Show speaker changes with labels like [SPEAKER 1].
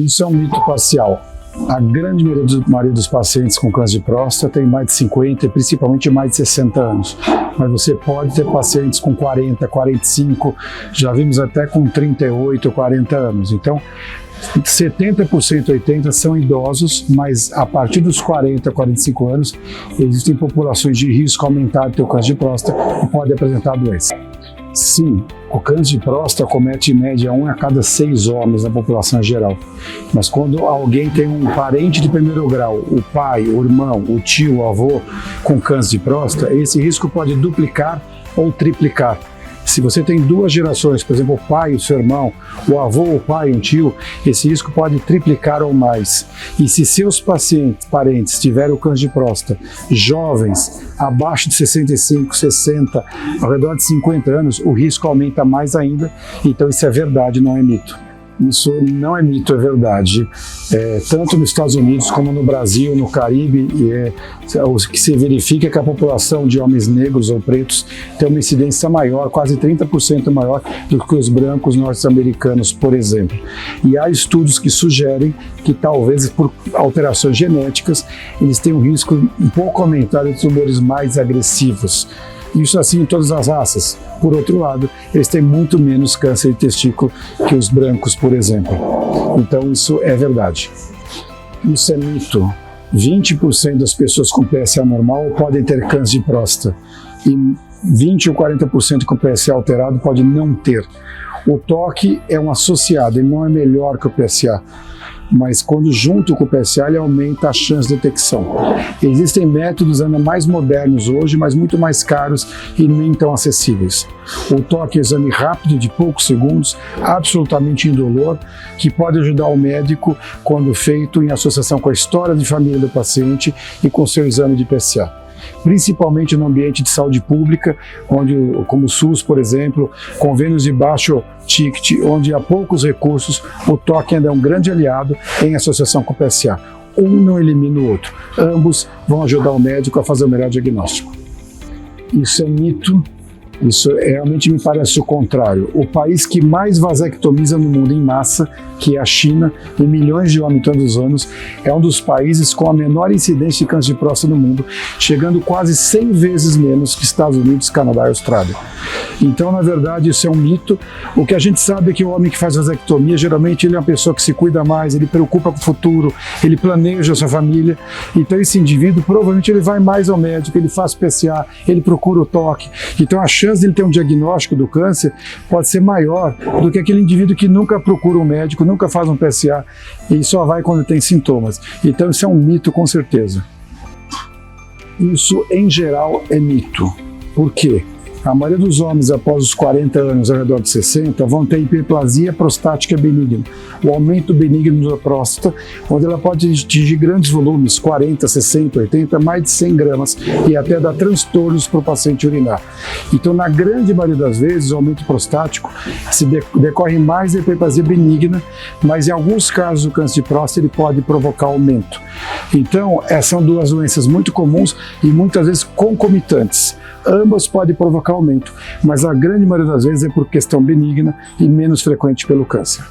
[SPEAKER 1] Isso é um mito parcial. A grande maioria dos pacientes com câncer de próstata tem mais de 50 e principalmente mais de 60 anos. Mas você pode ter pacientes com 40, 45, já vimos até com 38, 40 anos. Então, 70%, 80% são idosos, mas a partir dos 40, 45 anos, existem populações de risco aumentado de ter o câncer de próstata e pode apresentar a doença. Sim, o câncer de próstata comete em média 1 a cada 6 homens na população geral. Mas quando alguém tem um parente de primeiro grau, o pai, o irmão, o tio, o avô com câncer de próstata, esse risco pode duplicar ou triplicar. Se você tem 2 gerações, por exemplo, o pai e o seu irmão, o avô, o pai e um tio, esse risco pode triplicar ou mais. E se seus parentes tiverem o câncer de próstata, jovens, abaixo de 65, 60, ao redor de 50 anos, o risco aumenta mais ainda. Então isso é verdade, não é mito. Isso não é mito, é verdade. Tanto nos Estados Unidos como no Brasil, no Caribe, o que se verifica é que a população de homens negros ou pretos tem uma incidência maior, quase 30% maior do que os brancos norte-americanos, por exemplo. E há estudos que sugerem que talvez por alterações genéticas eles têm um risco um pouco aumentado de tumores mais agressivos. Isso assim em todas as raças. Por outro lado, eles têm muito menos câncer de testículo que os brancos, por exemplo. Então isso é verdade. Isso é mito. 20% das pessoas com PSA normal podem ter câncer de próstata e 20 ou 40% com PSA alterado pode não ter. O toque é um associado, ele não é melhor que o PSA. Mas quando junto com o PSA, ele aumenta a chance de detecção. Existem métodos ainda mais modernos hoje, mas muito mais caros e nem tão acessíveis. O toque é um exame rápido de poucos segundos, absolutamente indolor, que pode ajudar o médico quando feito em associação com a história de família do paciente e com seu exame de PSA. Principalmente no ambiente de saúde pública, onde, como o SUS, por exemplo, convênios de baixo ticket, onde há poucos recursos, o toque ainda é um grande aliado em associação com o PSA. Um não elimina o outro. Ambos vão ajudar o médico a fazer o melhor diagnóstico. Isso é mito. Isso realmente me parece o contrário. O país que mais vasectomiza no mundo em massa, que é a China, em milhões de homens todos os anos, é um dos países com a menor incidência de câncer de próstata no mundo, chegando quase 100 vezes menos que Estados Unidos, Canadá e Austrália. Então, na verdade, isso é um mito. O que a gente sabe é que o homem que faz vasectomia, geralmente ele é uma pessoa que se cuida mais, ele preocupa com o futuro, ele planeja a sua família. Então, esse indivíduo, provavelmente, ele vai mais ao médico, ele faz PSA, ele procura o toque. Então, a chance de ele ter um diagnóstico do câncer pode ser maior do que aquele indivíduo que nunca procura um médico, nunca faz um PSA e só vai quando tem sintomas. Então isso é um mito com certeza. Isso em geral é mito. Por quê? A maioria dos homens após os 40 anos, ao redor de 60, vão ter hiperplasia prostática benigna, o aumento benigno da próstata, onde ela pode atingir grandes volumes, 40, 60, 80, mais de 100 gramas, e até dar transtornos para o paciente urinar. Então, na grande maioria das vezes, o aumento prostático se decorre mais da hiperplasia benigna, mas em alguns casos o câncer de próstata ele pode provocar aumento. Então, essas são 2 doenças muito comuns e muitas vezes concomitantes. Ambas podem provocar aumento, mas a grande maioria das vezes é por questão benigna e menos frequente pelo câncer.